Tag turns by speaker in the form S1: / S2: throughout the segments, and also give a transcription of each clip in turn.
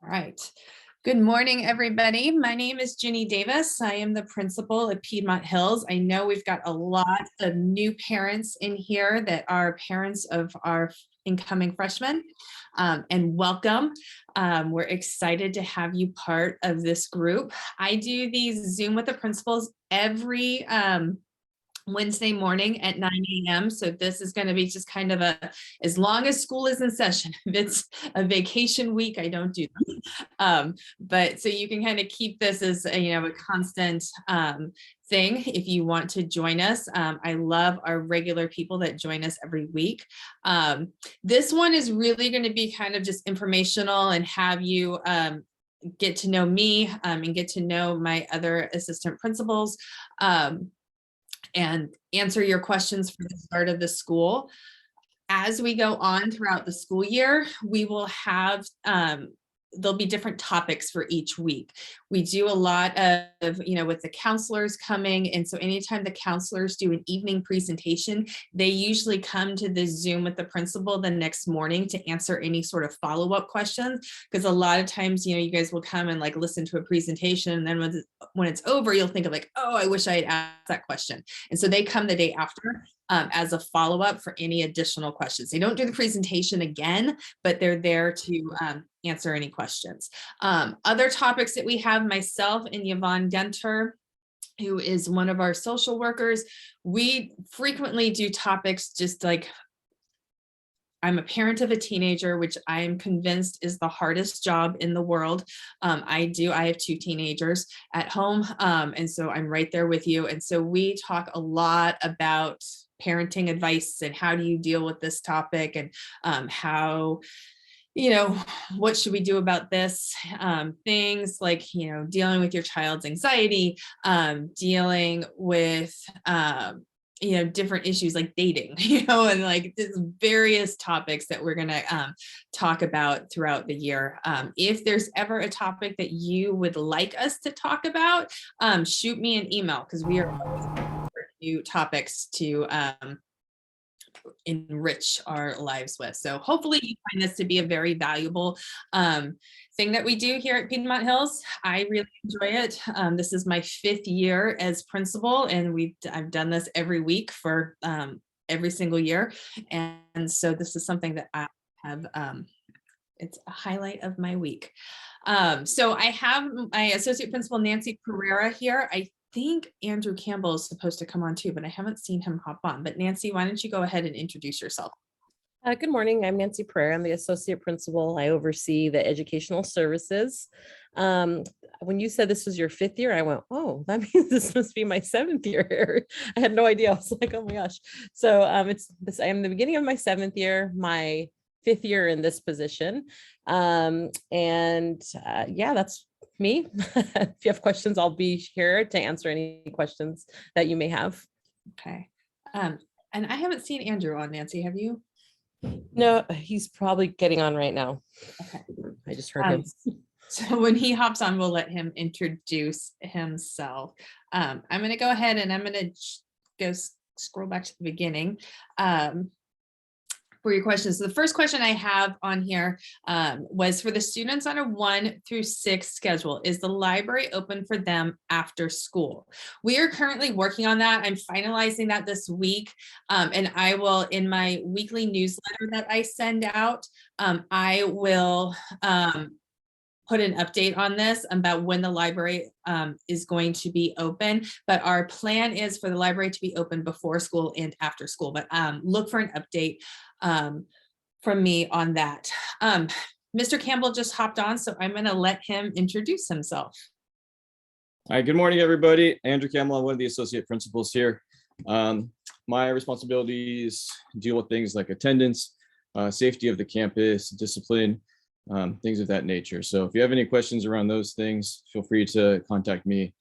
S1: All right. Good morning, everybody. My name is Ginny Davis. I am the principal at Piedmont Hills. I know we've got a lot of new parents in here that are parents of our incoming freshmen, and welcome. We're excited to have you part of this group. I do these Zoom with the principals every Wednesday morning at 9 a.m. So this is going to be just kind of as long as school is in session. If it's a vacation week, I don't do them. But so you can kind of keep this as a constant thing if you want to join us. I love our regular people that join us every week. This one is really going to be kind of just informational and have you get to know me and get to know my other assistant principals. And answer your questions for the start of the school. As we go on throughout the school year, we will have, there'll be different topics for each week. We do a lot of, with the counselors coming. And so anytime the counselors do an evening presentation, they usually come to the Zoom with the principal the next morning to answer any sort of follow-up questions. Because a lot of times, you guys will come and like listen to a presentation. And then when it's over, you'll think of like, oh, I wish I had asked that question. And so they come the day after as a follow-up for any additional questions. They don't do the presentation again, but they're there to answer any questions. Other topics that we have, myself and Yvonne Denter, who is one of our social workers, we frequently do topics just like, I'm a parent of a teenager, which I am convinced is the hardest job in the world. I have 2 teenagers at home. And so I'm right there with you. And so we talk a lot about parenting advice and how do you deal with this topic and how, what should we do about this? Things like, dealing with your child's anxiety, dealing with, different issues like dating, and like there's various topics that we're going to talk about throughout the year. If there's ever a topic that you would like us to talk about, shoot me an email because we are always looking for new topics to enrich our lives with. So hopefully you find this to be a very valuable thing that we do here at Piedmont Hills. I really enjoy it. This is my 5th year as principal, and I've done this every week for every single year. And so this is something that I have, it's a highlight of my week. So I have my associate principal, Nancy Pereira, here. I think Andrew Campbell is supposed to come on too, but I haven't seen him hop on. But Nancy, why don't you go ahead and introduce yourself?
S2: Good morning. I'm Nancy Pereira. I'm the associate principal. I oversee the educational services. When you said this was your 5th year, I went, oh, that means this must be my 7th year here. I had no idea. I was like, oh my gosh. So I am the beginning of my 7th year, my 5th year in this position. Yeah, that's me. If you have questions, I'll be here to answer any questions that you may have.
S1: Okay. And I haven't seen Andrew on, Nancy, have you?
S2: No, he's probably getting on right now.
S1: Okay.
S2: I just heard him.
S1: So when he hops on, we'll let him introduce himself. I'm going to go ahead and I'm going to go scroll back to the beginning. For your questions. So the first question I have on here was for the students on a 1 through 6 schedule. Is the library open for them after school? We are currently working on that. I'm finalizing that this week. And I will, in my weekly newsletter that I send out, I will put an update on this about when the library is going to be open, but our plan is for the library to be open before school and after school, but look for an update from me on that. Mr. Campbell just hopped on, so I'm going to let him introduce himself.
S3: Hi, good morning, everybody. Andrew Campbell, I'm one of the associate principals here. My responsibilities deal with things like attendance, safety of the campus, discipline, things of that nature. So if you have any questions around those things, feel free to contact me.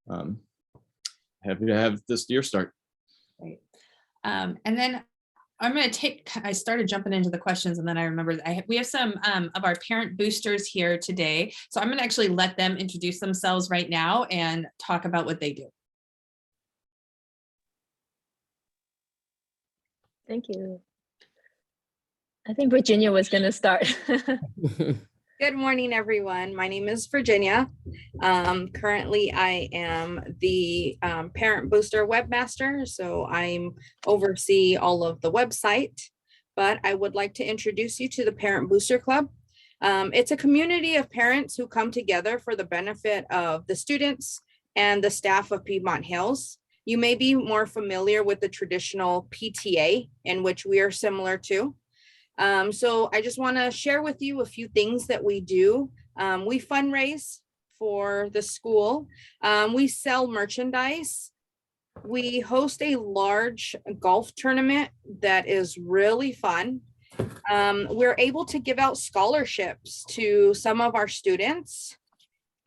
S3: Happy to have this year start.
S1: Great. And then I started jumping into the questions and then I remembered we have some of our parent boosters here today. So I'm going to actually let them introduce themselves right now and talk about what they do.
S4: Thank you. I think Virginia was going to start. Good morning, everyone. My name is Virginia. Currently, I am the Parent Booster Webmaster, so I'm oversee all of the website. But I would like to introduce you to the Parent Booster Club. It's a community of parents who come together for the benefit of the students and the staff of Piedmont Hills. You may be more familiar with the traditional PTA, in which we are similar to. So I just want to share with you a few things that we do. We fundraise for the school. We sell merchandise. We host a large golf tournament that is really fun. We're able to give out scholarships to some of our students.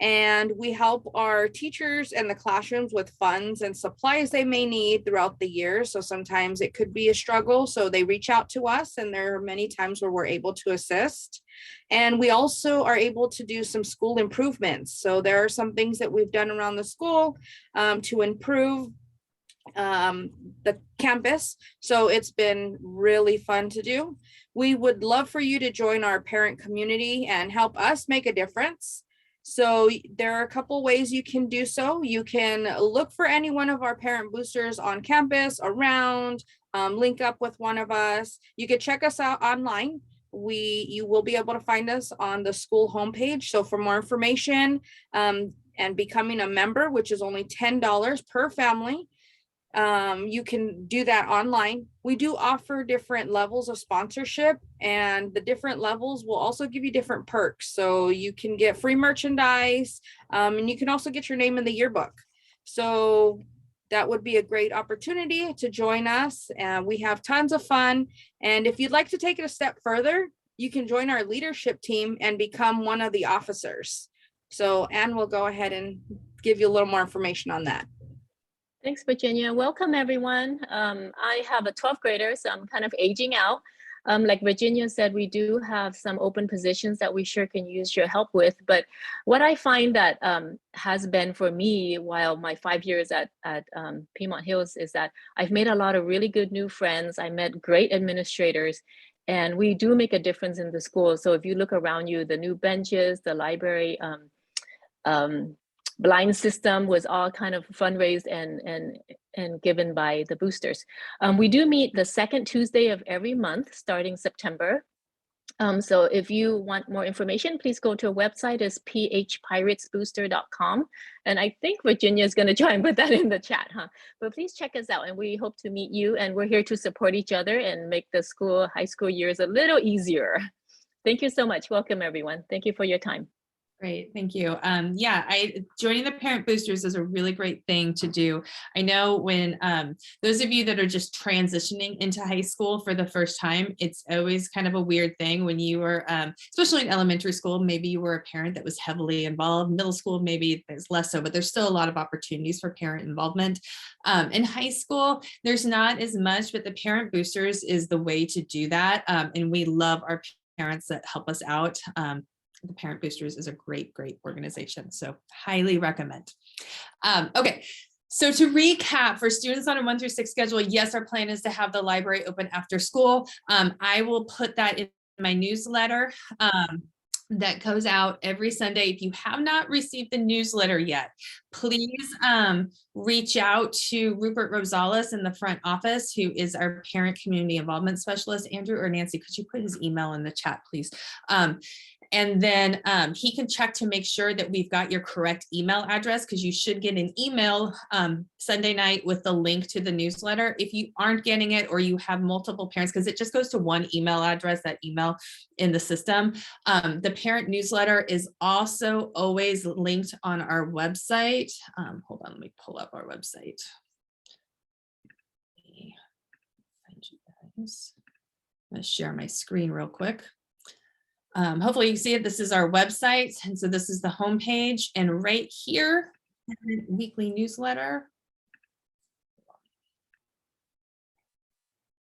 S4: And we help our teachers and the classrooms with funds and supplies they may need throughout the year. So sometimes it could be a struggle. So they reach out to us, and there are many times where we're able to assist. And we also are able to do some school improvements. So there are some things that we've done around the school to improve the campus. So it's been really fun to do. We would love for you to join our parent community and help us make a difference. So there are a couple ways you can do so. You can look for any one of our parent boosters on campus, around, link up with one of us. You can check us out online. You will be able to find us on the school homepage. So for more information and becoming a member, which is only $10 per family, you can do that online. We do offer different levels of sponsorship, and the different levels will also give you different perks. So you can get free merchandise, and you can also get your name in the yearbook. So that would be a great opportunity to join us. We have tons of fun. And if you'd like to take it a step further, you can join our leadership team and become one of the officers. So Anne will go ahead and give you a little more information on that.
S5: Thanks, Virginia. Welcome, everyone. I have a 12th grader, so I'm kind of aging out. Like Virginia said, we do have some open positions that we sure can use your help with. But what I find that has been for me while my 5 years at Piedmont Hills is that I've made a lot of really good new friends. I met great administrators, and we do make a difference in the school. So if you look around you, the new benches, the library, blind system was all kind of fundraised and given by the boosters. We do meet the second Tuesday of every month starting September. So if you want more information, please go to our website. It's phpiratesbooster.com. And I think Virginia is going to try and put that in the chat, huh? But please check us out, and we hope to meet you. And we're here to support each other and make the high school years a little easier. Thank you so much. Welcome, everyone. Thank you for your time.
S1: Great, thank you. Yeah, joining the parent boosters is a really great thing to do. I know when those of you that are just transitioning into high school for the first time, it's always kind of a weird thing when you were, especially in elementary school, maybe you were a parent that was heavily involved. Middle school, maybe there's less so, but there's still a lot of opportunities for parent involvement. In high school, there's not as much, but the parent boosters is the way to do that. And we love our parents that help us out. The Parent Boosters is a great, great organization. So highly recommend. Okay. So to recap, for students on a 1 through 6 schedule, yes, our plan is to have the library open after school. I will put that in my newsletter that goes out every Sunday. If you have not received the newsletter yet, please reach out to Rupert Rosales in the front office, who is our parent community involvement specialist. Andrew or Nancy, could you put his email in the chat, please? And then he can check to make sure that we've got your correct email address, because you should get an email Sunday night with the link to the newsletter. If you aren't getting it, or you have multiple parents, because it just goes to one email address, that email in the system. The parent newsletter is also always linked on our website. Hold on, let me pull up our website. I'm going to share my screen real quick. Hopefully you see it. This is our website. And so this is the homepage, and right here, weekly newsletter.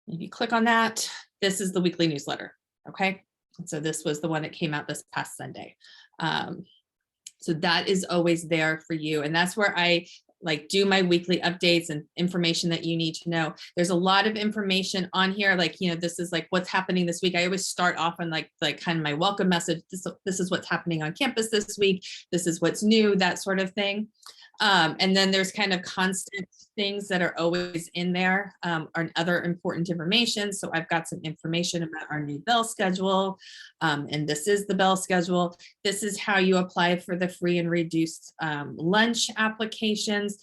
S1: If you click on that, this is the weekly newsletter. Okay. And so this was the one that came out this past Sunday. So that is always there for you. And that's where I like do my weekly updates and information that you need to know. There's a lot of information on here, like, you know, this is like what's happening this week. I always start off on like kind of my welcome message. This is what's happening on campus this week. This is what's new, that sort of thing. And then there's kind of constant things that are always in there, and other important information. So I've got some information about our new bell schedule. And this is the bell schedule. This is how you apply for the free and reduced lunch applications.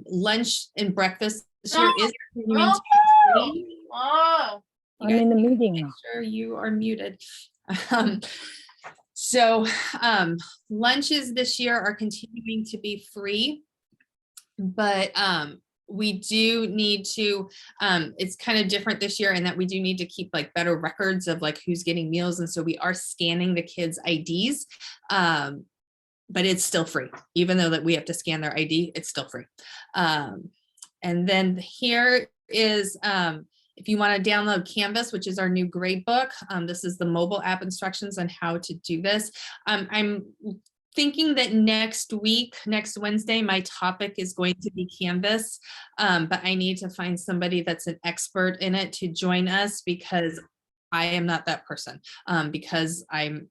S1: Lunch and breakfast this year is continuing to be free.
S6: I'm in the meeting now.
S1: Make sure you are muted. So lunches this year are continuing to be free, but we do need to, it's kind of different this year in that we do need to keep like better records of like who's getting meals. And so we are scanning the kids' IDs, but it's still free. Even though that we have to scan their ID, it's still free. And then here is, if you want to download Canvas, which is our new grade book, this is the mobile app instructions on how to do this. I'm thinking that next Wednesday, my topic is going to be Canvas, but I need to find somebody that's an expert in it to join us because I am not that person. Because I'm,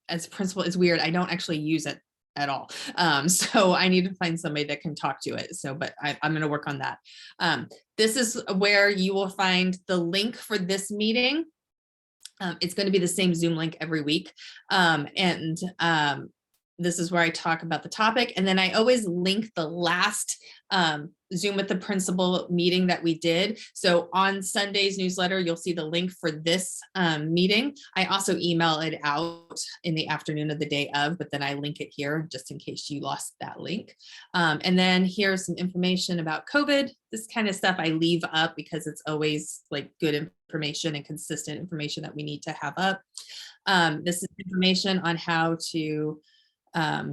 S1: as a principal, it's weird. I don't actually use it at all. So I need to find somebody that can talk to it. So, but I'm going to work on that. This is where you will find the link for this meeting. It's going to be the same Zoom link every week. This is where I talk about the topic. And then I always link the last Zoom with the principal meeting that we did. So on Sunday's newsletter, you'll see the link for this meeting. I also email it out in the afternoon of the day of, but then I link it here just in case you lost that link. And then here's some information about COVID. This kind of stuff I leave up because it's always like good information and consistent information that we need to have up. This is information on how to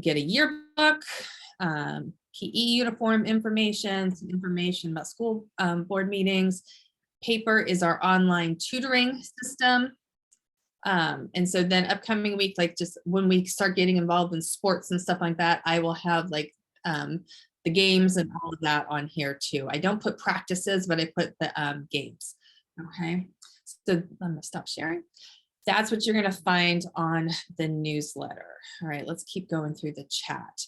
S1: get a yearbook, PE uniform information, some information about school board meetings. Paper is our online tutoring system. And so then upcoming week, like just when we start getting involved in sports and stuff like that, I will have like the games and all of that on here too. I don't put practices, but I put the games. Okay, so I'm gonna stop sharing. That's what you're going to find on the newsletter. All right, let's keep going through the chat.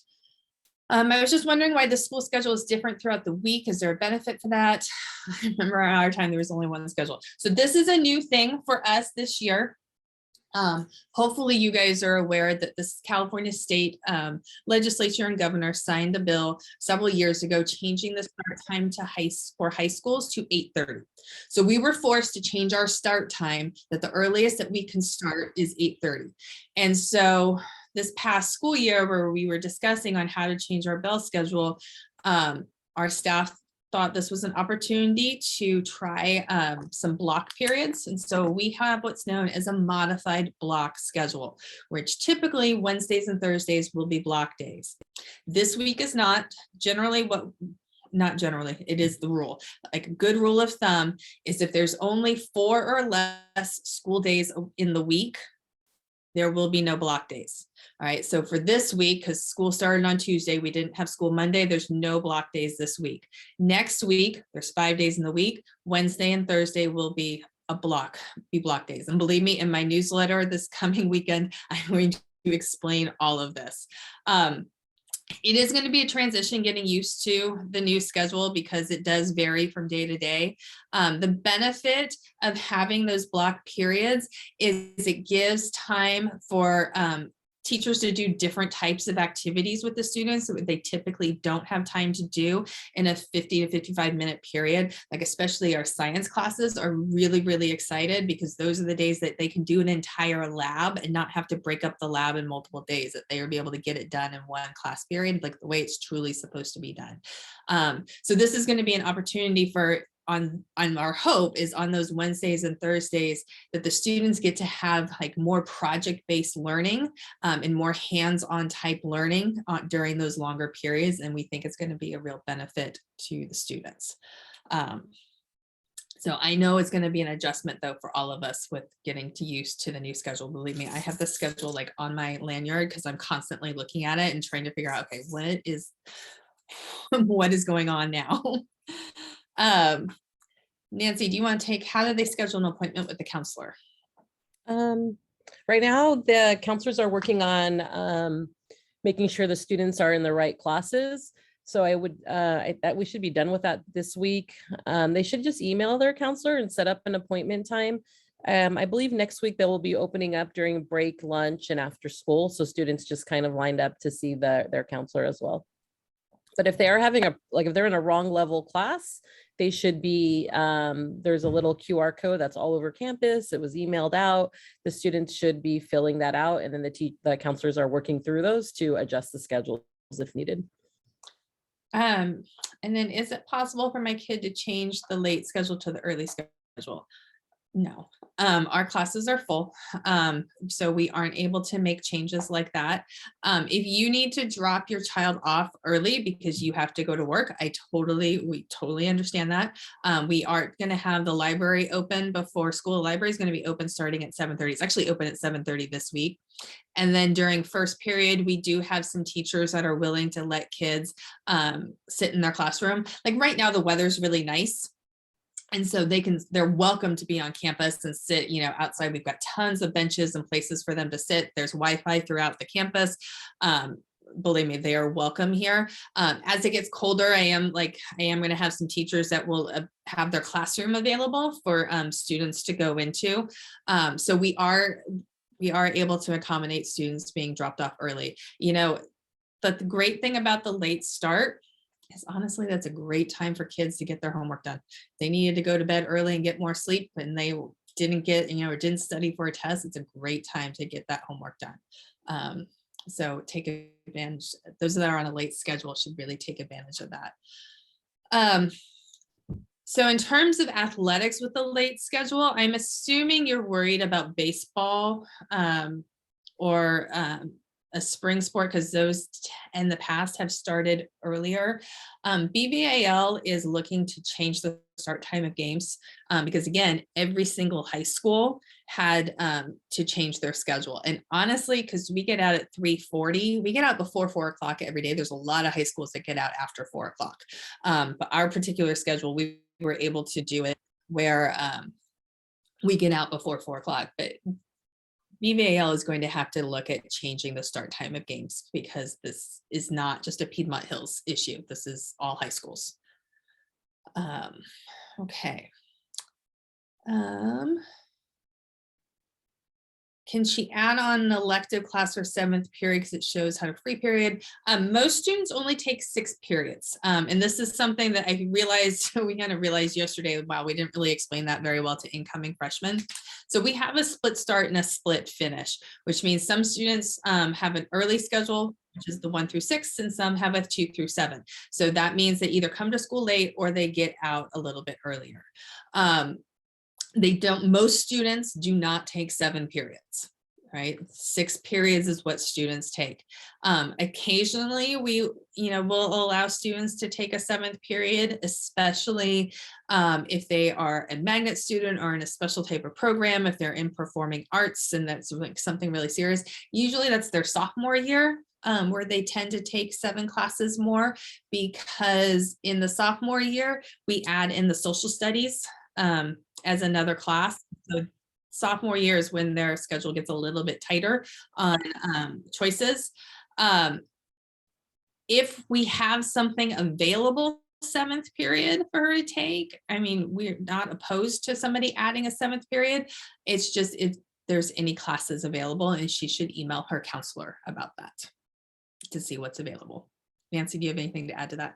S1: I was just wondering why the school schedule is different throughout the week. Is there a benefit for that? I remember at our time there was only one schedule. So this is a new thing for us this year. Hopefully you guys are aware that this California state legislature and governor signed the bill several years ago, changing the start time to for high schools to 8:30. So we were forced to change our start time, that the earliest that we can start is 8:30. And so this past school year where we were discussing on how to change our bell schedule, our staff thought this was an opportunity to try some block periods. And so we have what's known as a modified block schedule, which typically Wednesdays and Thursdays will be block days. This week is not generally not generally, it is the rule. Like a good rule of thumb is if there's only 4 or less school days in the week, there will be no block days. All right, so for this week, because school started on Tuesday, we didn't have school Monday, there's no block days this week. Next week, there's 5 days in the week. Wednesday and Thursday will be block days. And believe me, in my newsletter this coming weekend, I'm going to explain all of this. It is going to be a transition getting used to the new schedule because it does vary from day to day. The benefit of having those block periods is it gives time for teachers to do different types of activities with the students that they typically don't have time to do in a 50 to 55 minute period. Like especially our science classes are really, really excited because those are the days that they can do an entire lab and not have to break up the lab in multiple days, that they will be able to get it done in one class period, like the way it's truly supposed to be done. So this is going to be an opportunity for on our hope is on those Wednesdays and Thursdays that the students get to have like more project-based learning and more hands-on type learning during those longer periods. And we think it's going to be a real benefit to the students. So I know it's going to be an adjustment though for all of us with getting used to the new schedule. Believe me, I have the schedule like on my lanyard because I'm constantly looking at it and trying to figure out, okay, what is going on now. Nancy, do you want to take, how do they schedule an appointment with the counselor?
S2: Right now, the counselors are working on making sure the students are in the right classes. So I would, that we should be done with that this week. They should just email their counselor and set up an appointment time. I believe next week they will be opening up during break, lunch, and after school. So students just kind of lined up to see their counselor as well. But if they are having if they're in a wrong level class, they should be, there's a little QR code that's all over campus. It was emailed out. The students should be filling that out. And then the counselors are working through those to adjust the schedules if needed.
S1: And then is it possible for my kid to change the late schedule to the early schedule? No, our classes are full. So we aren't able to make changes like that. If you need to drop your child off early because you have to go to work, we totally understand that. We aren't going to have the library open before school. The library is going to be open starting at 7:30. It's actually open at 7:30 this week. And then during first period, we do have some teachers that are willing to let kids sit in their classroom. Like right now, the weather's really nice. And so they're welcome to be on campus and sit, outside. We've got tons of benches and places for them to sit. There's Wi-Fi throughout the campus. Believe me, they are welcome here. As it gets colder, I am going to have some teachers that will have their classroom available for students to go into. So we are able to accommodate students being dropped off early. But the great thing about the late start is honestly, that's a great time for kids to get their homework done. They needed to go to bed early and get more sleep and they didn't get, or didn't study for a test. It's a great time to get that homework done. So take advantage. Those that are on a late schedule should really take advantage of that. So in terms of athletics with the late schedule, I'm assuming you're worried about baseball or a spring sport, because those in the past have started earlier. BVAL is looking to change the start time of games because again, every single high school had to change their schedule. And honestly, because we get out at 3:40, we get out before 4 o'clock every day. There's a lot of high schools that get out after 4 o'clock. But our particular schedule, we were able to do it where we get out before 4 o'clock. But BVAL is going to have to look at changing the start time of games because this is not just a Piedmont Hills issue. This is all high schools. Okay. Can she add on an elective class for 7th period because it shows how to free period? Most students only take 6 periods. And this is something that I realized, we kind of realized yesterday, wow, we didn't really explain that very well to incoming freshmen. So we have a split start and a split finish, which means some students have an early schedule, which is the 1 through 6, and some have a 2 through 7. So that means they either come to school late or they get out a little bit earlier. Most students do not take 7 periods, right? 6 periods is what students take. Occasionally we'll allow students to take a 7th period, especially if they are a magnet student or in a special type of program, if they're in performing arts and that's like something really serious. Usually that's their sophomore year. Where they tend to take 7 classes more, because in the sophomore year, we add in the social studies as another class. So sophomore year is when their schedule gets a little bit tighter on choices. If we have something available 7th period for her to take, I mean, we're not opposed to somebody adding a 7th period. It's just if there's any classes available, and she should email her counselor about that to see what's available. Nancy, do you have anything to add to that?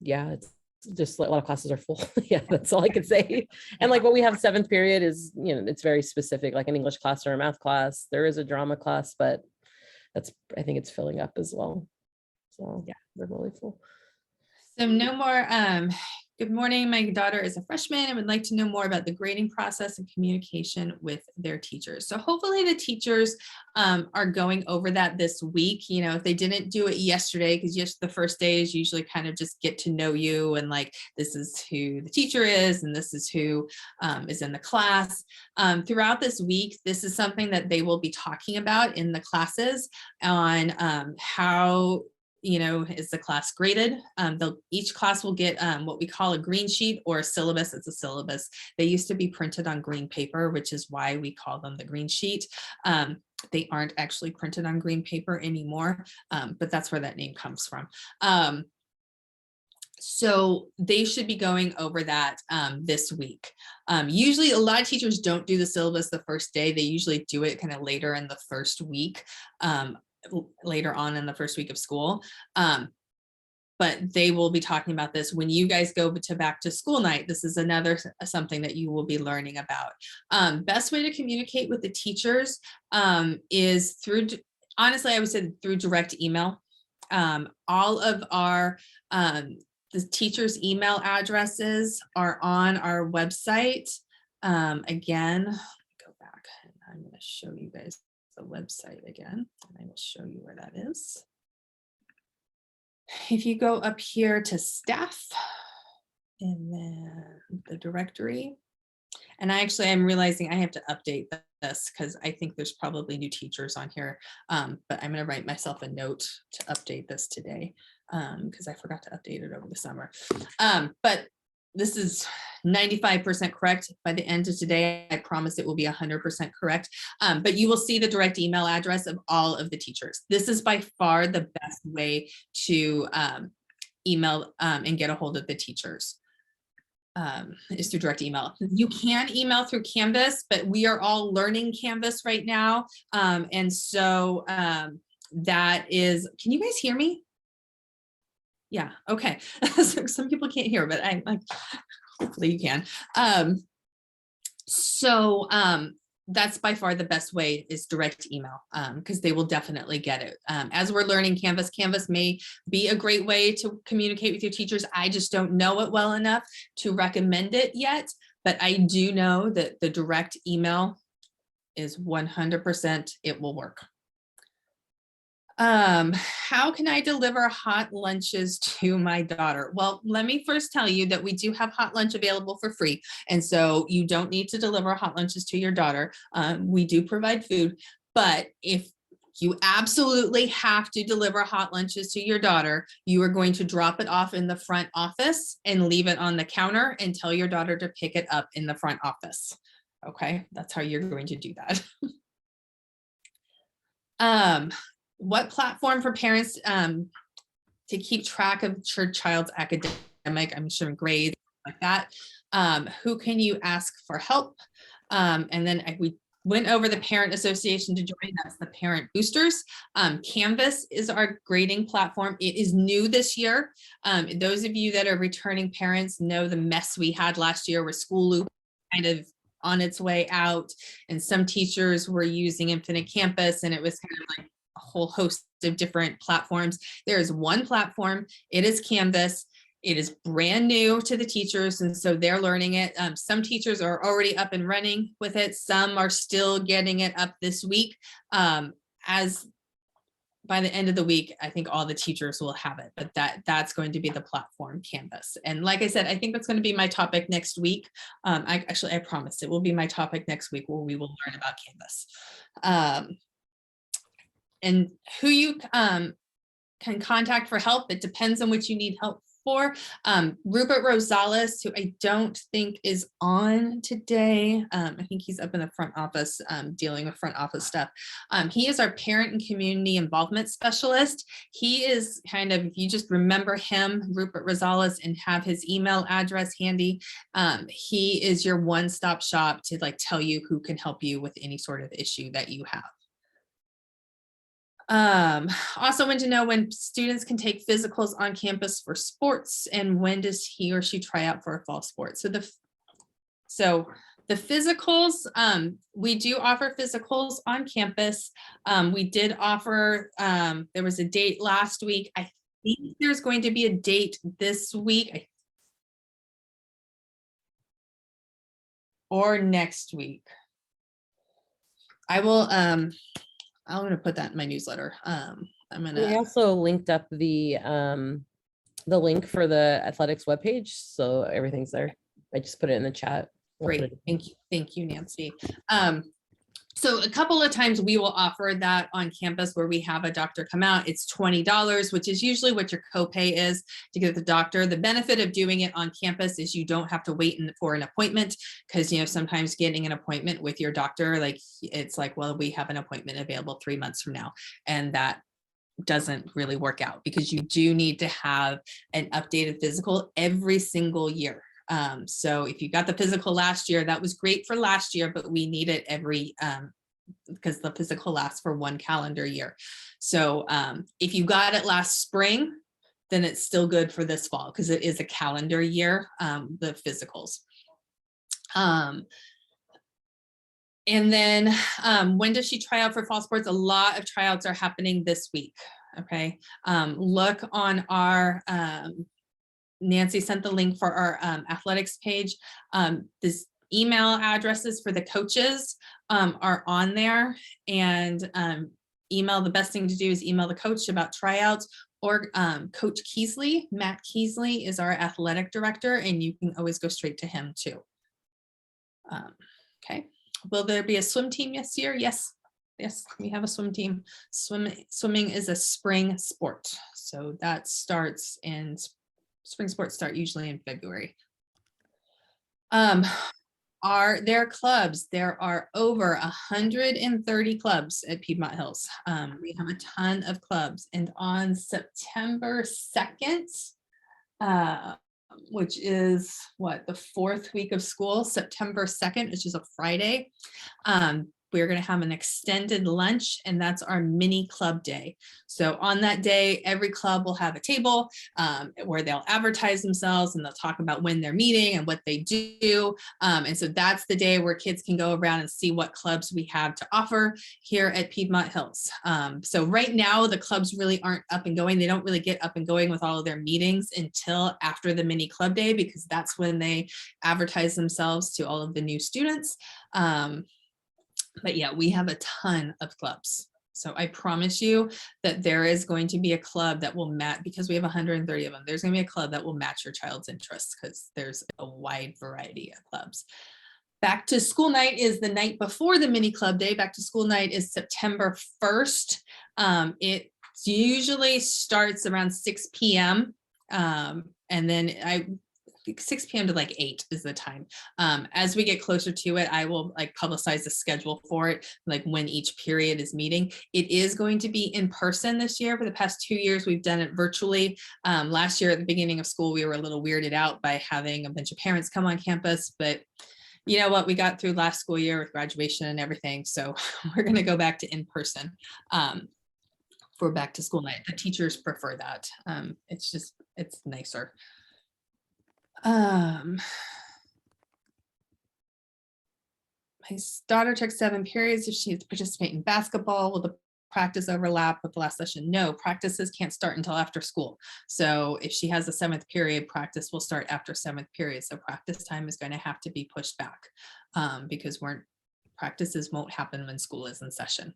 S2: Yeah, it's just a lot of classes are full. Yeah, that's all I could say. And like what we have 7th period is, it's very specific, like an English class or a math class. There is a drama class, but I think it's filling up as well. So yeah, they're really full.
S1: So no more, good morning. My daughter is a freshman and would like to know more about the grading process and communication with their teachers. So hopefully the teachers are going over that this week. If they didn't do it yesterday, because the first day is usually kind of just get to know you and like, this is who the teacher is and this is who is in the class. Throughout this week, this is something that they will be talking about in the classes on how is the class graded? Each class will get what we call a green sheet or a syllabus. It's a syllabus. They used to be printed on green paper, which is why we call them the green sheet. They aren't actually printed on green paper anymore, but that's where that name comes from. So they should be going over that this week. Usually a lot of teachers don't do the syllabus the first day. They usually do it kind of later in the first week, later on in the first week of school. But they will be talking about this when you guys go to back to school night. This is another something that you will be learning about. Best way to communicate with the teachers is through, honestly, I would say through direct email. All of our the teachers' email addresses are on our website. Again, go back and I'm going to show you guys the website again, and I will show you where that is. If you go up here to staff and then the directory, and I'm realizing I have to update this because I think there's probably new teachers on here, but I'm going to write myself a note to update this today because I forgot to update it over the summer. But this is 95% correct. By the end of today, I promise it will be 100% correct. But you will see the direct email address of all of the teachers. This is by far the best way to email and get a hold of the teachers. Is through direct email. You can email through Canvas, but we are all learning Canvas right now. And so that is, can you guys hear me? Yeah, okay. Some people can't hear, but hopefully you can. That's by far the best way is direct email because they will definitely get it. As we're learning Canvas, Canvas may be a great way to communicate with your teachers. I just don't know it well enough to recommend it yet, but I do know that the direct email is 100%, it will work. How can I deliver hot lunches to my daughter? Well, let me first tell you that we do have hot lunch available for free. And so you don't need to deliver hot lunches to your daughter. We do provide food, but if you absolutely have to deliver hot lunches to your daughter, you are going to drop it off in the front office and leave it on the counter and tell your daughter to pick it up in the front office. Okay, that's how you're going to do that. What platform for parents to keep track of your child's academic, I'm sure grades like that. Who can you ask for help? And then we went over the parent association to join. That's the parent boosters. Canvas is our grading platform. It is new this year. Those of you that are returning parents know the mess we had last year where School Loop kind of on its way out, and some teachers were using Infinite Campus, and it was kind of like a whole host of different platforms. There is one platform. It is Canvas. It is brand new to the teachers, and so they're learning it. Some teachers are already up and running with it. Some are still getting it up this week. As by the end of the week, I think all the teachers will have it, but that's going to be the platform, Canvas. And like I said, I think that's going to be my topic next week. I promise it will be my topic next week where we will learn about Canvas. And who you can contact for help, it depends on what you need help for. Rupert Rosales, who I don't think is on today. I think he's up in the front office dealing with front office stuff. He is our parent and community involvement specialist. He is kind of, if you just remember him, Rupert Rosales, and have his email address handy, he is your one-stop shop to like tell you who can help you with any sort of issue that you have. Also want to know when students can take physicals on campus for sports, and when does he or she try out for a fall sport. So the physicals, we do offer physicals on campus. We did offer, there was a date last week. I think there's going to be a date this week or next week. I will, I'm going to put that in my newsletter.
S2: We also linked up the link for the athletics webpage, so everything's there. I just put it in the chat.
S1: Great, thank you, Nancy. So a couple of times we will offer that on campus where we have a doctor come out. It's $20, which is usually what your copay is to get the doctor. The benefit of doing it on campus is you don't have to wait for an appointment, because sometimes getting an appointment with your doctor, like it's like, well, we have an appointment available 3 months from now, and that doesn't really work out, because you do need to have an updated physical every single year. So if you got the physical last year, that was great for last year, but we need it every, because the physical lasts for 1 calendar year. So if you got it last spring, then it's still good for this fall, because it is a calendar year, the physicals. And then when does she try out for fall sports? A lot of tryouts are happening this week. Okay. Look on our, Nancy sent the link for our athletics page. This email addresses for the coaches are on there, and the best thing to do is email the coach about tryouts, or Coach Keesley. Matt Keesley is our athletic director, and you can always go straight to him too. Okay. Will there be a swim team this year? Yes. Yes, we have a swim team. Swimming is a spring sport. So that starts in spring sports start usually in February. Are there clubs? There are over 130 clubs at Piedmont Hills. We have a ton of clubs, and on September 2nd, which is what, the 4th week of school, September 2nd, which is a Friday, we're going to have an extended lunch, and that's our mini club day. So on that day, every club will have a table where they'll advertise themselves, and they'll talk about when they're meeting and what they do. And so that's the day where kids can go around and see what clubs we have to offer here at Piedmont Hills. So right now, the clubs really aren't up and going. They don't really get up and going with all of their meetings until after the mini club day, because that's when they advertise themselves to all of the new students. But yeah, we have a ton of clubs. So I promise you that there is going to be a club that will match, because we have 130 of them. There's going to be a club that will match your child's interests, because there's a wide variety of clubs. Back to school night is the night before the mini club day. Back to school night is September 1st. It usually starts around 6 p.m. And then 6 p.m. to like 8 is the time. As we get closer to it, I will like publicize the schedule for it, like when each period is meeting. It is going to be in person this year. For the past 2 years, we've done it virtually. Last year at the beginning of school, we were a little weirded out by having a bunch of parents come on campus, but you know what, we got through last school year with graduation and everything. So we're going to go back to in person for back to school night. The teachers prefer that. It's nicer. My daughter took 7 periods. If she needs to participate in basketball, will the practice overlap with the last session? No, practices can't start until after school. So if she has a 7th period, practice will start after 7th period. So practice time is going to have to be pushed back because practices won't happen when school is in session.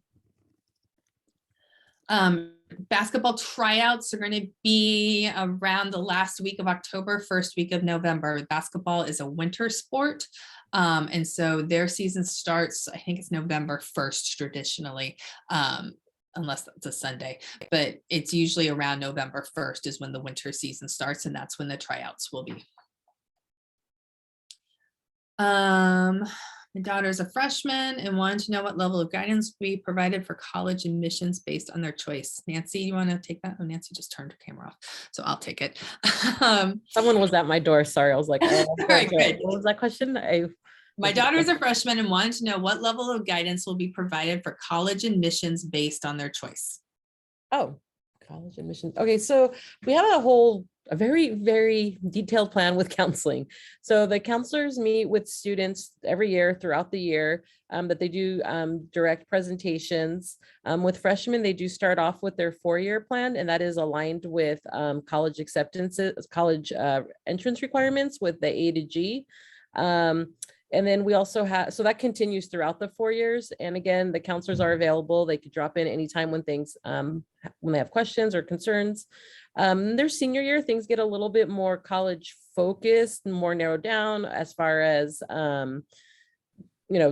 S1: Basketball tryouts are going to be around the last week of October, 1st week of November. Basketball is a winter sport. And so their season starts, I think it's November 1st traditionally, unless it's a Sunday, but it's usually around November 1st is when the winter season starts, and that's when the tryouts will be. My daughter's a freshman and wanted to know what level of guidance we provided for college admissions based on their choice. Nancy, you want to take that? Oh, Nancy just turned her camera off, so I'll take it.
S2: Someone was at my door. Sorry, I was like, oh,
S1: all right, good.
S2: What was that question?
S1: My daughter's a freshman and wanted to know what level of guidance will be provided for college admissions based on their choice.
S2: Oh, college admissions. Okay, so we have a very, very detailed plan with counseling. So the counselors meet with students every year throughout the year, that they do direct presentations. With freshmen, they do start off with their 4-year plan, and that is aligned with college acceptances, college entrance requirements with the A to G. And then we also have, so that continues throughout the 4 years. And again, the counselors are available. They could drop in anytime when things, when they have questions or concerns. Their senior year, things get a little bit more college focused and more narrowed down as far as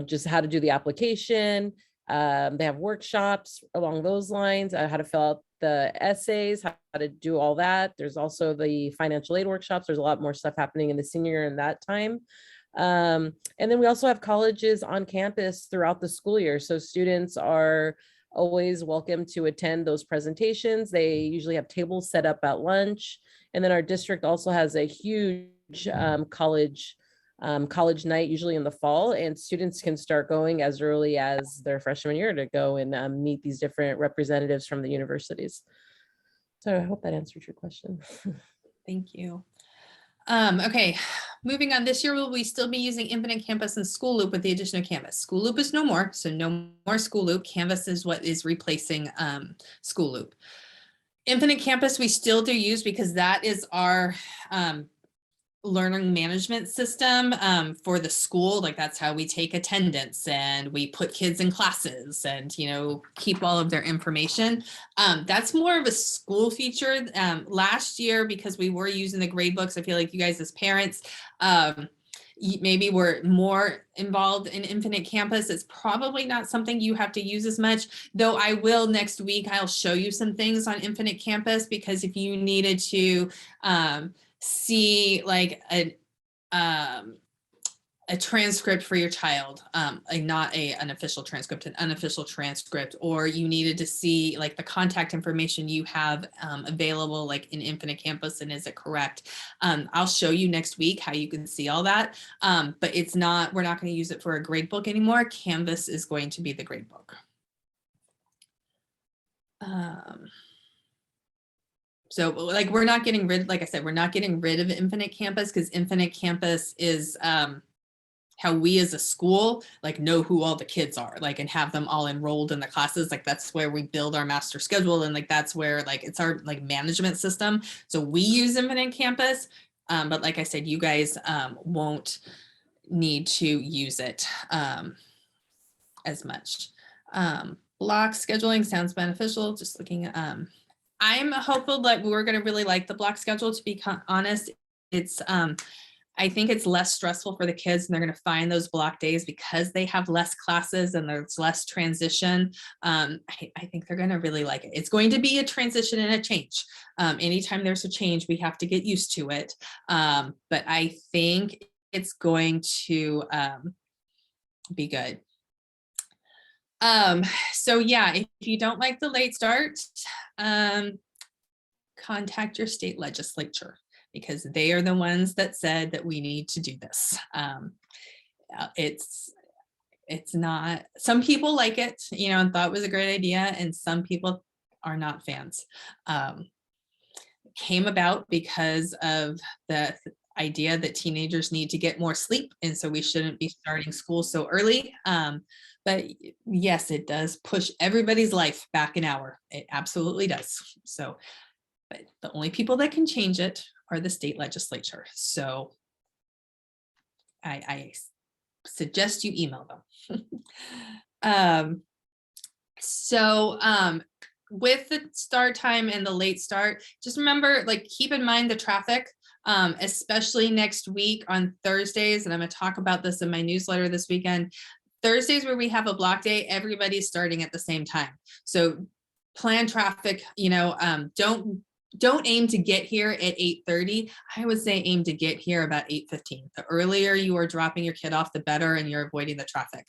S2: just how to do the application. They have workshops along those lines, how to fill out the essays, how to do all that. There's also the financial aid workshops. There's a lot more stuff happening in the senior year in that time. And then we also have colleges on campus throughout the school year. So students are always welcome to attend those presentations. They usually have tables set up at lunch. And then our district also has a huge college night, usually in the fall, and students can start going as early as their freshman year to go and meet these different representatives from the universities. So I hope that answered your question.
S1: Thank you. Okay, moving on. This year, will we still be using Infinite Campus and School Loop with the addition of Canvas? School Loop is no more, so no more School Loop. Canvas is what is replacing School Loop. Infinite Campus we still do use because that is our learning management system for the school. Like that's how we take attendance and we put kids in classes and keep all of their information. That's more of a school feature. Last year, because we were using the grade books, I feel like you guys as parents maybe were more involved in Infinite Campus. It's probably not something you have to use as much, though I will next week. I'll show you some things on Infinite Campus, because if you needed to see like a transcript for your child, not an official transcript, an unofficial transcript, or you needed to see like the contact information you have available like in Infinite Campus and is it correct? I'll show you next week how you can see all that, but we're not going to use it for a grade book anymore. Canvas is going to be the grade book. So like we're not getting rid, like I said, we're not getting rid of Infinite Campus, because Infinite Campus is how we as a school like know who all the kids are, like, and have them all enrolled in the classes. Like that's where we build our master schedule, and like that's where like it's our like management system. So we use Infinite Campus, but like I said, you guys won't need to use it as much. Block scheduling sounds beneficial. Just looking at I'm hopeful that we're going to really like the block schedule, to be honest. It's I think it's less stressful for the kids, and they're going to find those block days because they have less classes and there's less transition. I think they're going to really like it. It's going to be a transition and a change. Anytime there's a change, we have to get used to it. But I think it's going to be good. So yeah, if you don't like the late start, contact your state legislature, because they are the ones that said that we need to do this. It's not, some people like it, and thought it was a great idea, and some people are not fans. Came about because of the idea that teenagers need to get more sleep, and so we shouldn't be starting school so early. But yes, it does push everybody's life back an hour. It absolutely does. So, but the only people that can change it are the state legislature. So I suggest you email them. With the start time and the late start, just remember, like, keep in mind the traffic, especially next week on Thursdays. And I'm going to talk about this in my newsletter this weekend. Thursdays where we have a block day, everybody's starting at the same time. So plan traffic, don't aim to get here at 8:30. I would say aim to get here about 8:15. The earlier you are dropping your kid off, the better, and you're avoiding the traffic.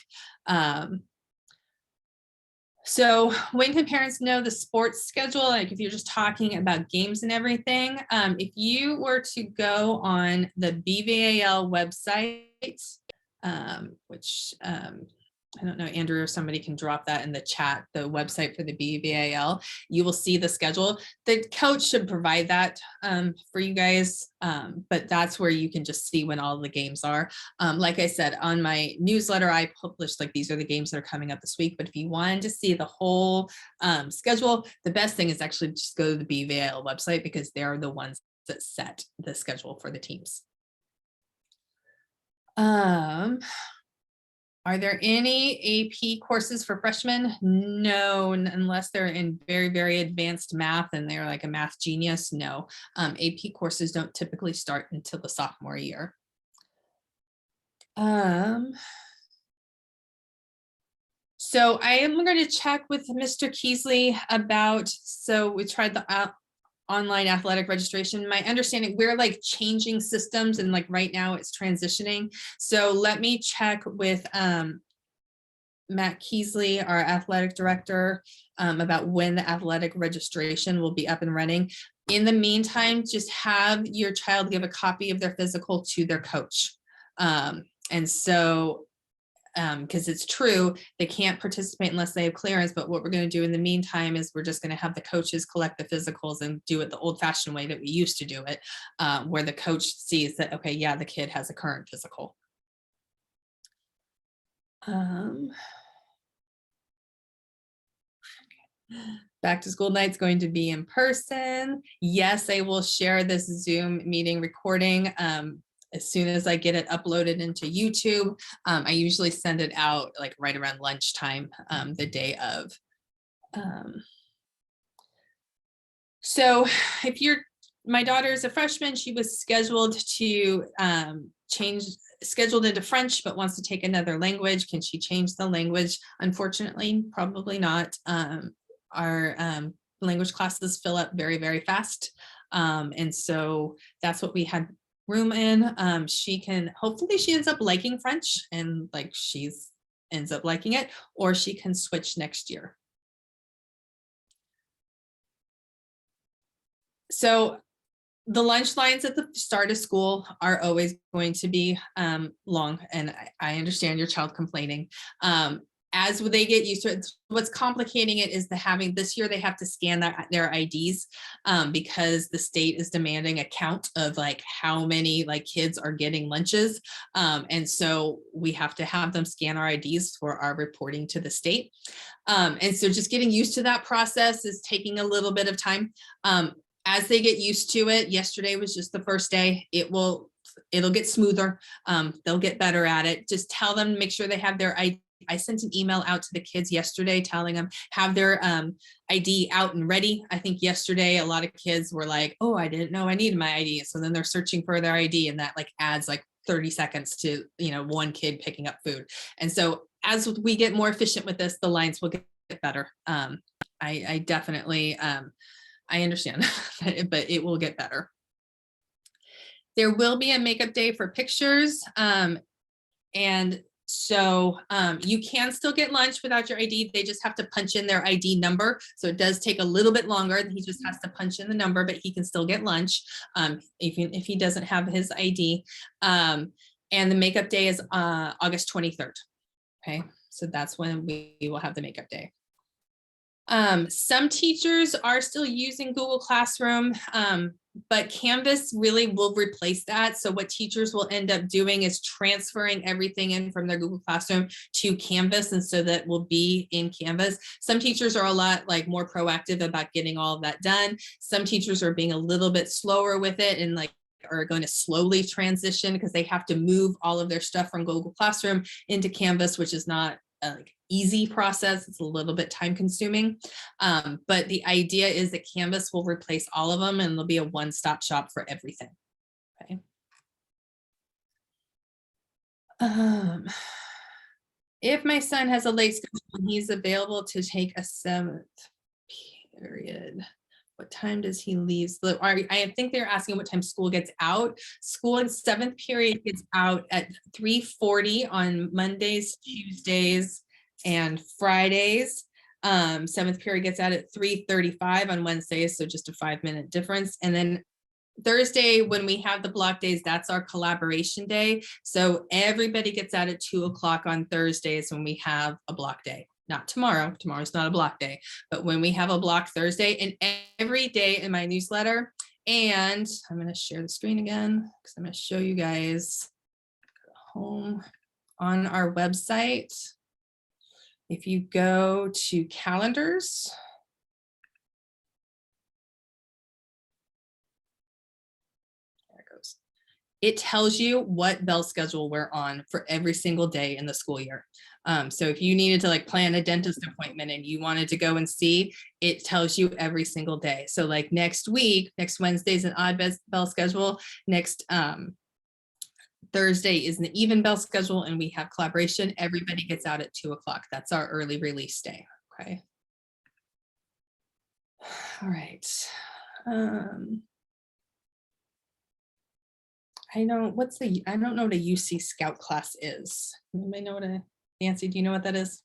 S1: So when can parents know the sports schedule? Like if you're just talking about games and everything, if you were to go on the BVAL website, which I don't know, Andrew, or somebody can drop that in the chat, the website for the BVAL, you will see the schedule. The coach should provide that for you guys, but that's where you can just see when all the games are. Like I said, on my newsletter, I published like these are the games that are coming up this week, but if you wanted to see the whole schedule, the best thing is actually just go to the BVAL website, because they're the ones that set the schedule for the teams. Are there any AP courses for freshmen? No, unless they're in very, very advanced math and they're like a math genius. No, AP courses don't typically start until the sophomore year. So I am going to check with Mr. Keesley about, so we tried the online athletic registration. My understanding, we're like changing systems and like right now it's transitioning. So let me check with Matt Keesley, our athletic director, about when the athletic registration will be up and running. In the meantime, just have your child give a copy of their physical to their coach. And so, because it's true, they can't participate unless they have clearance, but what we're going to do in the meantime is we're just going to have the coaches collect the physicals and do it the old fashioned way that we used to do it, where the coach sees that, okay, yeah, the kid has a current physical. Back to school night's going to be in person. Yes, I will share this Zoom meeting recording as soon as I get it uploaded into YouTube. I usually send it out like right around lunchtime, the day of. So if my daughter is a freshman, she was scheduled to scheduled into French, but wants to take another language. Can she change the language? Unfortunately, probably not. Our language classes fill up very, very fast. And so that's what we had room in. She can, hopefully she ends up liking French and like ends up liking it, or she can switch next year. So the lunch lines at the start of school are always going to be long, and I understand your child complaining. As they get used to it, what's complicating it is this year they have to scan their IDs because the state is demanding a count of like how many like kids are getting lunches. And so we have to have them scan our IDs for our reporting to the state. And so just getting used to that process is taking a little bit of time. As they get used to it, yesterday was just the first day, it'll get smoother. They'll get better at it. Just tell them, make sure they have their ID. I sent an email out to the kids yesterday telling them have their ID out and ready. I think yesterday a lot of kids were like, oh, I didn't know I needed my ID. So then they're searching for their ID, and that like adds like 30 seconds to, one kid picking up food. And so as we get more efficient with this, the lines will get better. I definitely, I understand, but it will get better. There will be a makeup day for pictures. And so you can still get lunch without your ID. They just have to punch in their ID number. So it does take a little bit longer. He just has to punch in the number, but he can still get lunch if he doesn't have his ID. And the makeup day is August 23rd. Okay, so that's when we will have the makeup day. Some teachers are still using Google Classroom, but Canvas really will replace that. So what teachers will end up doing is transferring everything in from their Google Classroom to Canvas, and so that will be in Canvas. Some teachers are a lot like more proactive about getting all of that done. Some teachers are being a little bit slower with it and like are going to slowly transition because they have to move all of their stuff from Google Classroom into Canvas, which is not like easy process. It's a little bit time consuming, but the idea is that Canvas will replace all of them and there'll be a one-stop shop for everything. Okay. If my son has a late schedule and he's available to take a 7th period, what time does he leave? So I think they're asking what time school gets out. School in 7th period gets out at 3:40 on Mondays, Tuesdays, and Fridays. 7th period gets out at 3:35 on Wednesdays, so just a 5-minute difference. And then Thursday, when we have the block days, that's our collaboration day. So everybody gets out at 2 o'clock on Thursdays when we have a block day. Not tomorrow, tomorrow's not a block day, but when we have a block Thursday, and every day in my newsletter, and I'm going to share the screen again because I'm going to show you guys home on our website. If you go to calendars, there it goes. It tells you what bell schedule we're on for every single day in the school year. So if you needed to like plan a dentist appointment and you wanted to go and see, it tells you every single day. So like next week, next Wednesday's an odd bell schedule. Next Thursday is an even bell schedule and we have collaboration. Everybody gets out at 2 o'clock. That's our early release day. Okay. All right. I don't know what a UC Scout class is. Anybody know what Nancy, do you know what that is?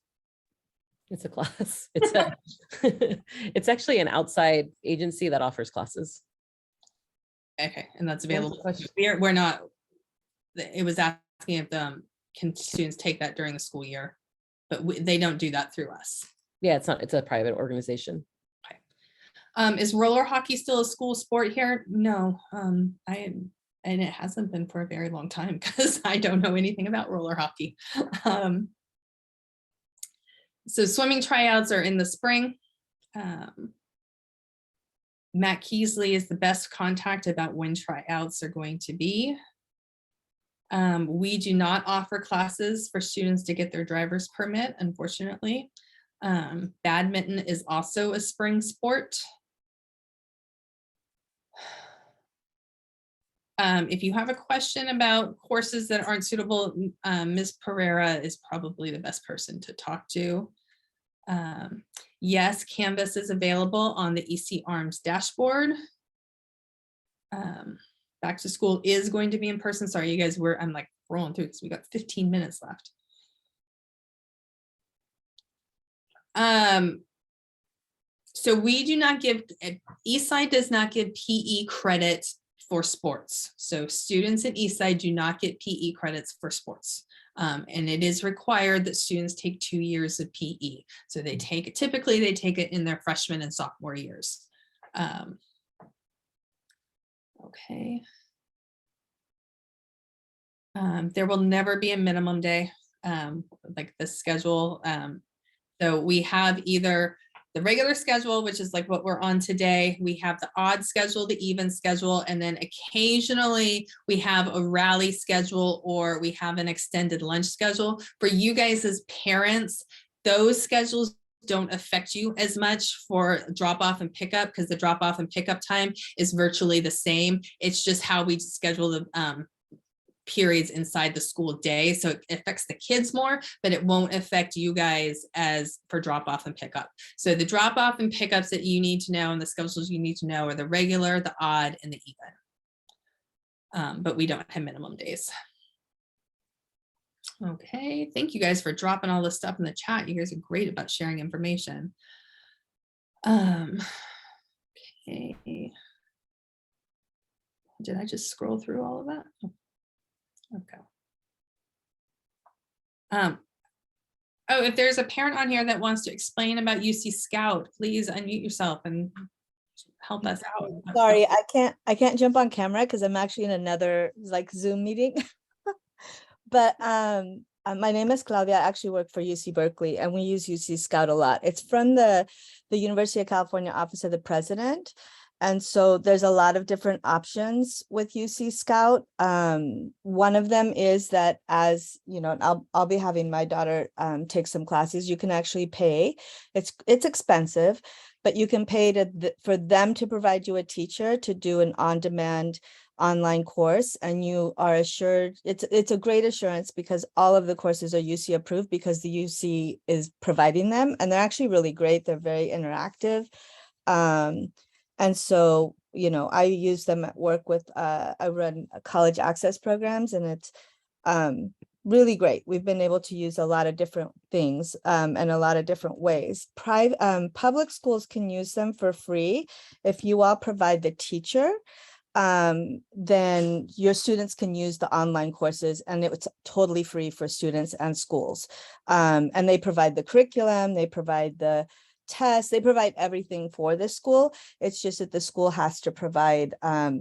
S2: It's a class. It's actually an outside agency that offers classes.
S1: Okay, and that's
S2: What's the
S1: available.
S2: question?
S1: We're not, it was asking if can students take that during the school year, but they don't do that through us.
S2: Yeah, it's a private organization.
S1: Is roller hockey still a school sport here? No, and it hasn't been for a very long time because I don't know anything about roller hockey. So swimming tryouts are in the spring. Matt Keesley is the best contact about when tryouts are going to be. We do not offer classes for students to get their driver's permit, unfortunately. Badminton is also a spring sport. If you have a question about courses that aren't suitable, Ms. Pereira is probably the best person to talk to. Yes, Canvas is available on the EC Arms dashboard. Back to school is going to be in person. Sorry, you guys, I'm like rolling through because we got 15 minutes left. So we do not give, Eastside does not give PE credit for sports. So students at Eastside do not get PE credits for sports. And it is required that students take 2 years of PE. So typically they take it in their freshman and sophomore years. Okay. There will never be a minimum day, like the schedule. So we have either the regular schedule, which is like what we're on today. We have the odd schedule, the even schedule, and then occasionally we have a rally schedule or we have an extended lunch schedule. For you guys as parents, those schedules don't affect you as much for drop off and pickup because the drop off and pickup time is virtually the same. It's just how we schedule the periods inside the school day. So it affects the kids more, but it won't affect you guys as for drop off and pickup. So the drop off and pickups that you need to know and the schedules you need to know are the regular, the odd, and the even. But we don't have minimum days. Okay, thank you guys for dropping all this stuff in the chat. You guys are great about sharing information. Okay. Did I just scroll through all of that? Okay. Oh, if there's a parent on here that wants to explain about UC Scout, please unmute yourself and help us out.
S7: Sorry, I can't jump on camera because I'm actually in another like Zoom meeting. But my name is Claudia. I actually work for UC Berkeley and we use UC Scout a lot. It's from the University of California Office of the President. And so there's a lot of different options with UC Scout. One of them is that, as you know, I'll be having my daughter take some classes. You can actually pay. It's expensive, but you can pay for them to provide you a teacher to do an on-demand online course, and you are assured it's a great assurance because all of the courses are UC approved because the UC is providing them, and they're actually really great. They're very interactive. And so, you know, I use them at work with, I run college access programs, and it's really great. We've been able to use a lot of different things and a lot of different ways. Public schools can use them for free. If you all provide the teacher, then your students can use the online courses, and it's totally free for students and schools. And they provide the curriculum, they provide the tests, they provide everything for the school. It's just that the school has to provide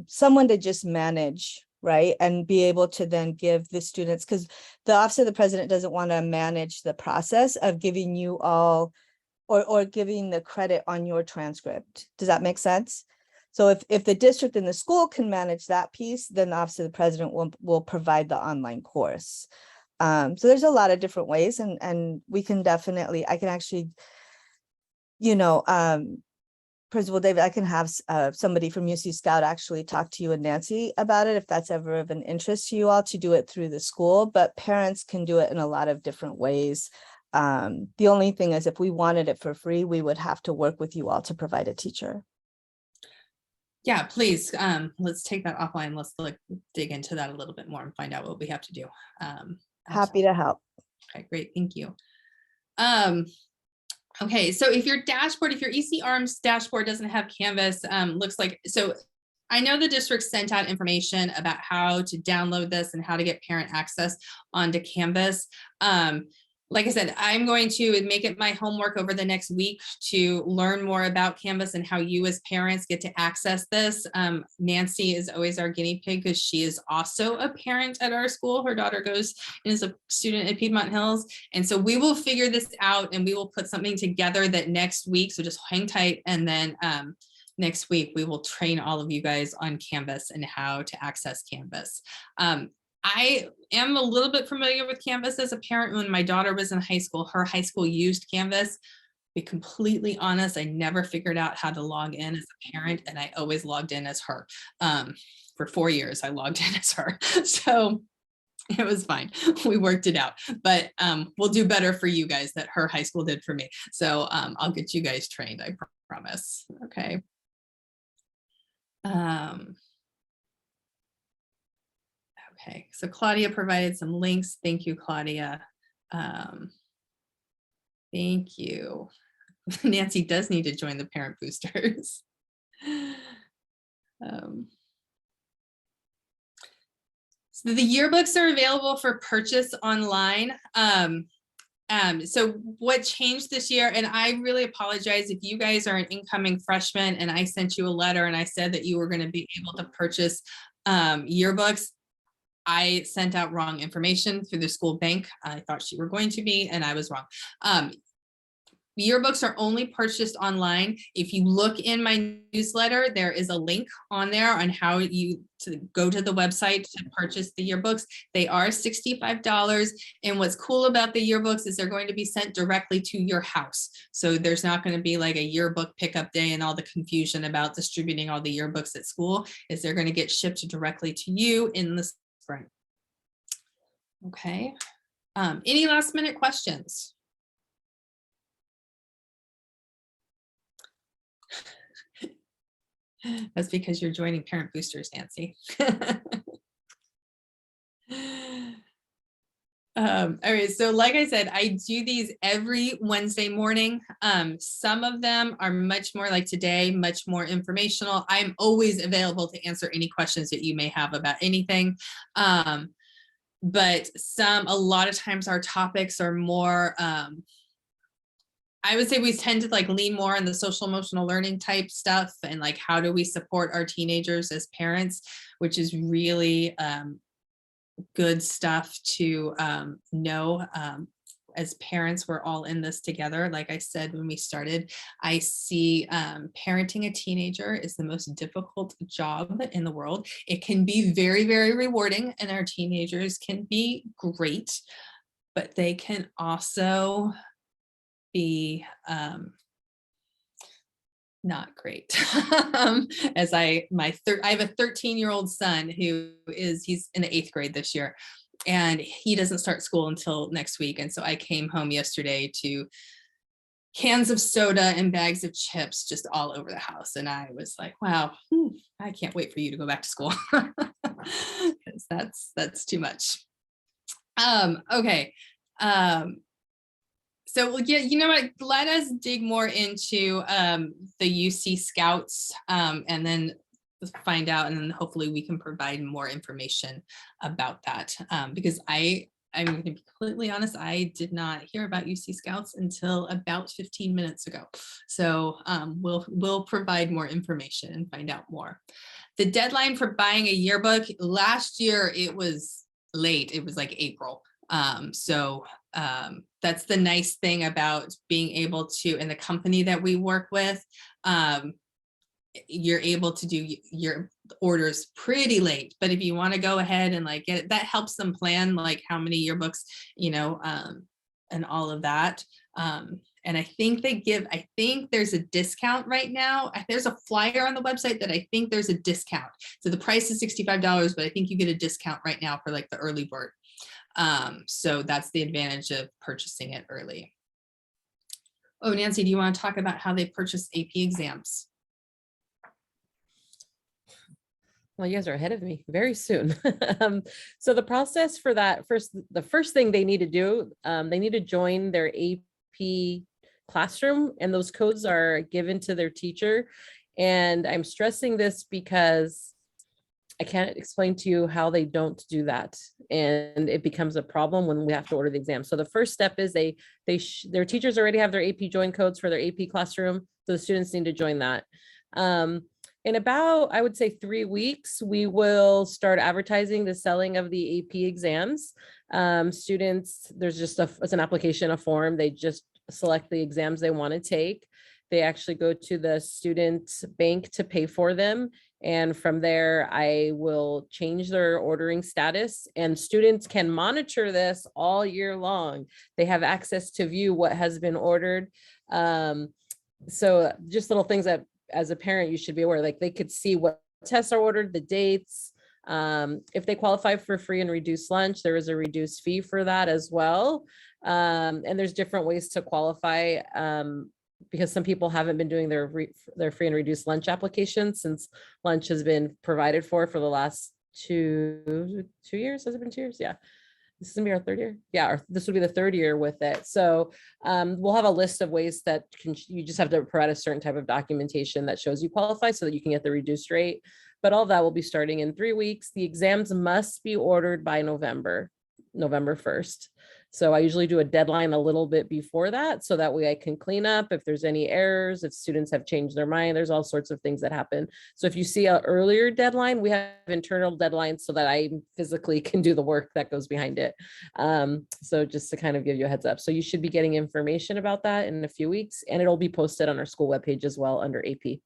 S7: someone to just manage, right? And be able to then give the students, because the Office of the President doesn't want to manage the process of giving you all or giving the credit on your transcript. Does that make sense? So if the district and the school can manage that piece, then the Office of the President will provide the online course. So there's a lot of different ways, and we can definitely, I can actually, you know, Principal David, I can have somebody from UC Scout actually talk to you and Nancy about it if that's ever of an interest to you all to do it through the school, but parents can do it in a lot of different ways. The only thing is if we wanted it for free, we would have to work with you all to provide a teacher.
S1: Yeah, please. Let's take that offline. Let's dig into that a little bit more and find out what we have to do.
S7: Happy to help.
S1: Okay, great. Thank you. Okay, so if your EC Arms dashboard doesn't have Canvas, looks like, so I know the district sent out information about how to download this and how to get parent access onto Canvas. Like I said, I'm going to make it my homework over the next week to learn more about Canvas and how you as parents get to access this. Nancy is always our guinea pig because she is also a parent at our school. Her daughter goes and is a student at Piedmont Hills. And so we will figure this out and we will put something together that next week. So just hang tight. And then next week, we will train all of you guys on Canvas and how to access Canvas. I am a little bit familiar with Canvas as a parent. When my daughter was in high school, her high school used Canvas. To be completely honest, I never figured out how to log in as a parent, and I always logged in as her. For 4 years, I logged in as her. So it was fine. We worked it out, but we'll do better for you guys that her high school did for me. So I'll get you guys trained, I promise. Okay. Okay, so Claudia provided some links. Thank you, Claudia. Thank you. Nancy does need to join the parent boosters. So the yearbooks are available for purchase online. So what changed this year, and I really apologize if you guys are an incoming freshman and I sent you a letter and I said that you were going to be able to purchase yearbooks. I sent out wrong information through the school bank. I thought you were going to be, and I was wrong. Yearbooks are only purchased online. If you look in my newsletter, there is a link on there on how you to go to the website to purchase the yearbooks. They are $65. And what's cool about the yearbooks is they're going to be sent directly to your house. So there's not going to be like a yearbook pickup day and all the confusion about distributing all the yearbooks at school. Is they're going to get shipped directly to you in the spring. Okay. Any last minute questions? That's because you're joining parent boosters, Nancy. All right, so like I said, I do these every Wednesday morning. Some of them are much more like today, much more informational. I'm always available to answer any questions that you may have about anything. But a lot of times our topics are more, I would say we tend to like lean more on the social emotional learning type stuff and like how do we support our teenagers as parents, which is really good stuff to know. As parents, we're all in this together. Like I said when we started, I see parenting a teenager is the most difficult job in the world. It can be very, very rewarding, and our teenagers can be great, but they can also be not great. As I have a 13-year-old son he's in the 8th grade this year, and he doesn't start school until next week. And so I came home yesterday to cans of soda and bags of chips just all over the house. And I was like, wow, I can't wait for you to go back to school because that's too much. Okay. So yeah, you know what, let us dig more into the UC Scouts and then find out, and then hopefully we can provide more information about that because I'm going to be completely honest, I did not hear about UC Scouts until about 15 minutes ago. So we'll provide more information and find out more. The deadline for buying a yearbook, last year it was late, it was like April. So that's the nice thing about being able to, in the company that we work with, you're able to do your orders pretty late. But if you want to go ahead and like get it, that helps them plan like how many yearbooks, and all of that. And I think there's a discount right now. There's a flyer on the website that I think there's a discount. So the price is $65, but I think you get a discount right now for like the early bird. So that's the advantage of purchasing it early. Oh, Nancy, do you want to talk about how they purchase AP exams?
S2: Well, you guys are ahead of me very soon. So the process for that, the first thing they need to do, they need to join their AP classroom, and those codes are given to their teacher. And I'm stressing this because I can't explain to you how they don't do that. And it becomes a problem when we have to order the exam. So the first step is their teachers already have their AP join codes for their AP classroom. So the students need to join that. In about, I would say 3 weeks, we will start advertising the selling of the AP exams. Students, there's just it's an application, a form. They just select the exams they want to take. They actually go to the student bank to pay for them. And from there, I will change their ordering status, and students can monitor this all year long. They have access to view what has been ordered. So just little things that as a parent, you should be aware, like they could see what tests are ordered, the dates. If they qualify for free and reduced lunch, there is a reduced fee for that as well. And there's different ways to qualify because some people haven't been doing their free and reduced lunch application since lunch has been provided for the last two years. Has it been 2 years? Yeah. This is gonna be our 3rd year. Yeah, this will be the 3rd year with it. So we'll have a list of ways that you just have to provide a certain type of documentation that shows you qualify so that you can get the reduced rate. But all that will be starting in 3 weeks. The exams must be ordered by November 1st. So I usually do a deadline a little bit before that, so that way I can clean up if there's any errors, if students have changed their mind. There's all sorts of things that happen. So if you see an earlier deadline, we have internal deadlines so that I physically can do the work that goes behind it. So just to kind of give you a heads up. So you should be getting information about that in a few weeks, and it'll be posted on our school webpage as well under AP.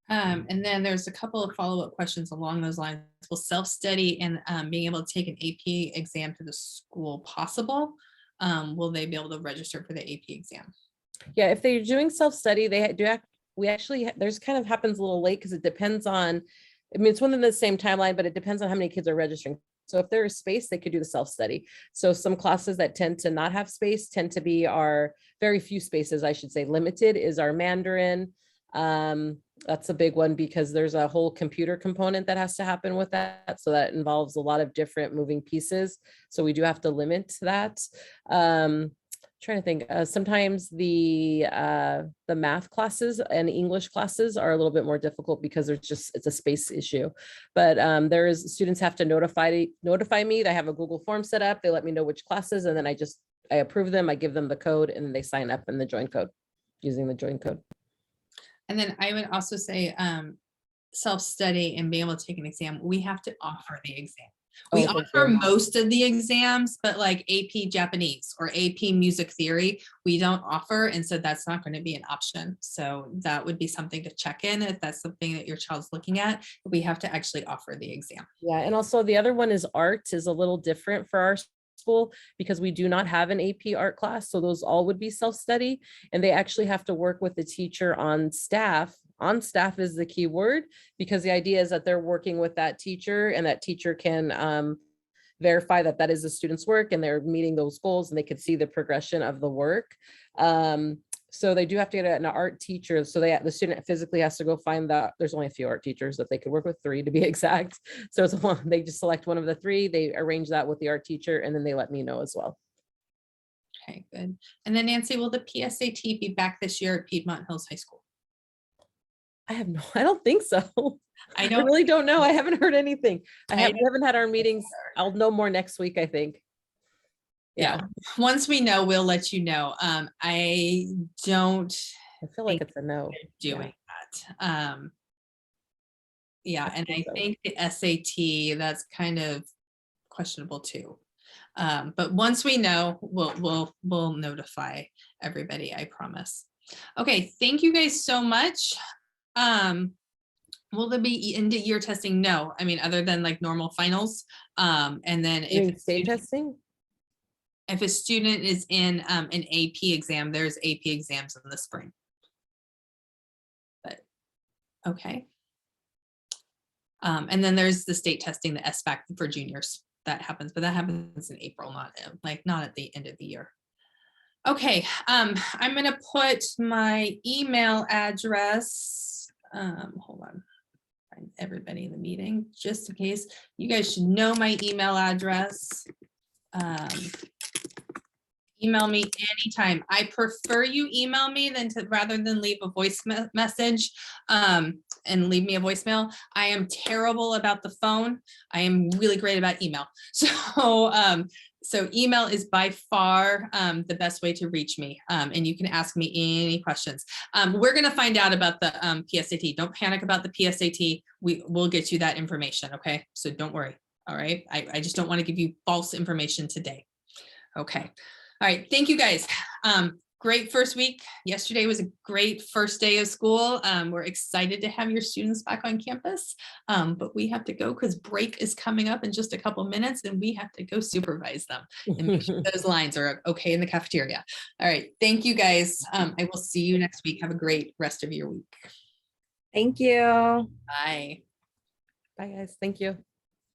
S1: And then there's a couple of follow-up questions along those lines. Will self-study and being able to take an AP exam to the school possible? Will they be able to register for the AP exam?
S2: Yeah, if they're doing self-study, there's kind of happens a little late because it depends on, I mean, it's within the same timeline, but it depends on how many kids are registering. So if there is space, they could do the self-study. So some classes that tend to not have space tend to be very few spaces, I should say, limited is our Mandarin. That's a big one because there's a whole computer component that has to happen with that. So that involves a lot of different moving pieces. So we do have to limit that. Trying to think, sometimes the math classes and English classes are a little bit more difficult because it's a space issue. But students have to notify me. They have a Google form set up. They let me know which classes, and then I approve them. I give them the code, and then they sign up in the join code using the join code.
S1: And then I would also say self-study and being able to take an exam, we have to offer the exam. We offer most of the exams, but like AP Japanese or AP Music Theory, we don't offer. And so that's not going to be an option. So that would be something to check in if that's something that your child's looking at. We have to actually offer the exam.
S2: Yeah, and also the other one is art is a little different for our school because we do not have an AP art class. So those all would be self-study, and they actually have to work with the teacher on staff. On staff is the key word, because the idea is that they're working with that teacher, and that teacher can verify that that is the student's work and they're meeting those goals, and they can see the progression of the work. So they do have to get an art teacher. So the student physically has to go find that. There's only a few art teachers that they could work with, 3 to be exact. So it's they just select one of the 3, they arrange that with the art teacher, and then they let me know as well.
S1: Okay, good. And then Nancy, will the PSAT be back this year at Piedmont Hills High School?
S2: I don't think so.
S1: I
S2: really don't know. I haven't heard anything. We haven't had our meetings. I'll know more next week, I think.
S1: Yeah. Once we know, we'll let you know. I
S2: feel like it's a no.
S1: Doing that. Yeah, and I think the SAT, that's kind of questionable too. But once we know, we'll notify everybody, I promise. Okay, thank you guys so much. Will there be end of year testing? No, I mean, other than like normal finals. And then if
S2: state testing.
S1: If a student is in an AP exam, there's AP exams in the spring. But, okay. And then there's the state testing, the SBAC for juniors. That happens, but that happens in April, not at the end of the year. Okay, I'm gonna put my email address. Hold on, find everybody in the meeting, just in case. You guys should know my email address. Email me anytime. I prefer you email me rather than leave a voice message and leave me a voicemail. I am terrible about the phone. I am really great about email. So email is by far the best way to reach me, and you can ask me any questions. We're going to find out about the PSAT. Don't panic about the PSAT. We'll get you that information. Okay, so don't worry. All right, I just don't want to give you false information today. Okay. All right, thank you guys. Great first week. Yesterday was a great first day of school. We're excited to have your students back on campus, but we have to go because break is coming up in just a couple minutes and we have to go supervise them and make sure those lines are okay in the cafeteria. All right, thank you guys. I will see you next week. Have a great rest of your week.
S4: Thank you.
S1: Bye.
S2: Bye, guys. Thank you.